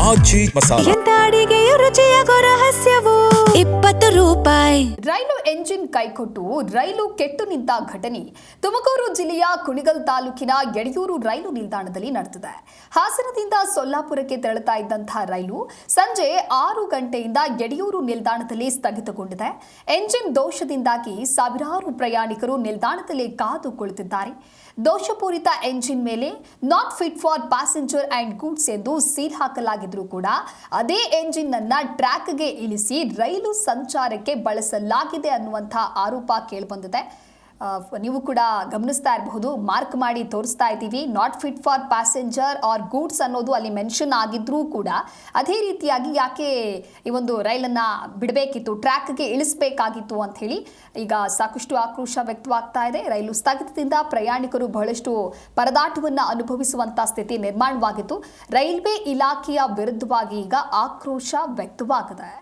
ಆಚಿ ಮಸಾಲ. ಎಂತ ಅಡಿಗೆಯ ರುಚಿಯಾಗೋ ರಹಸ್ಯವು 20 ರೂಪಾಯಿ. ರೈಲು ಎಂಜಿನ್ ಕೈಕೊಟ್ಟು ರೈಲು ಕೆಟ್ಟು ನಿಂತ ಘಟನೆ ತುಮಕೂರು ಜಿಲ್ಲೆಯ ಕುಣಿಗಲ್ ತಾಲೂಕಿನ ಯಡಿಯೂರು ರೈಲು ನಿಲ್ದಾಣದಲ್ಲಿ ನಡೆದಿದೆ. ಹಾಸನದಿಂದ ಸೊಲ್ಲಾಪುರಕ್ಕೆ ತೆರಳುತ್ತಾ ಇದ್ದಂತಹ ರೈಲು ಸಂಜೆ 6 ಗಂಟೆಯಿಂದ ಯಡಿಯೂರು ನಿಲ್ದಾಣದಲ್ಲಿ ಸ್ಥಗಿತಗೊಂಡಿದೆ. ಎಂಜಿನ್ ದೋಷದಿಂದಾಗಿ ಸಾವಿರಾರು ಪ್ರಯಾಣಿಕರು ನಿಲ್ದಾಣದಲ್ಲಿ ಕಾದು ಕುಳಿತಿದ್ದಾರೆ. ದೋಷಪೂರಿತ ಎಂಜಿನ್ ಮೇಲೆ not fit for passenger and goods ಎಂದು ಸೀಲ್ ಹಾಕಲಾಗಿದ್ರೂ ಕೂಡ ಅದೇ ಎಂಜಿನ್ ಅನ್ನ ಟ್ರ್ಯಾಕ್ಗೆ ಇಳಿಸಿ ರೈಲು ಸಂಚಾರಕ್ಕೆ ಬಳಸಲಾಗಿದೆ ಅನ್ನುವಂತಹ ಆರೋಪ ಕೇಳಿಬಂದಿದೆ. ನೀವು ಕೂಡ ಗಮನಿಸ್ತಾ ಇರಬಹುದು, ಮಾರ್ಕ್ ಮಾಡಿ ತೋರಿಸ್ತಾ ಇದ್ದೀವಿ. Not fit for passenger or goods ಅನ್ನೋದು ಅಲ್ಲಿ ಮೆನ್ಷನ್ ಆಗಿದ್ರೂ ಕೂಡ ಅದೇ ರೀತಿಯಾಗಿ ಯಾಕೆ ಈ ಒಂದು ರೈಲನ್ನು ಬಿಡಬೇಕಿತ್ತು, ಟ್ರ್ಯಾಕ್ಗೆ ಇಳಿಸಬೇಕಾಗಿತ್ತು ಅಂತ ಹೇಳಿ ಈಗ ಸಾಕಷ್ಟು ಆಕ್ರೋಶ ವ್ಯಕ್ತವಾಗ್ತಾ ಇದೆ. ರೈಲು ಸ್ಥಗಿತದಿಂದ ಪ್ರಯಾಣಿಕರು ಬಹಳಷ್ಟು ಪರದಾಟವನ್ನು ಅನುಭವಿಸುವಂಥ ಸ್ಥಿತಿ ನಿರ್ಮಾಣವಾಗಿತ್ತು. ರೈಲ್ವೆ ಇಲಾಖೆಯ ವಿರುದ್ಧವಾಗಿ ಈಗ ಆಕ್ರೋಶ ವ್ಯಕ್ತವಾಗಿದೆ.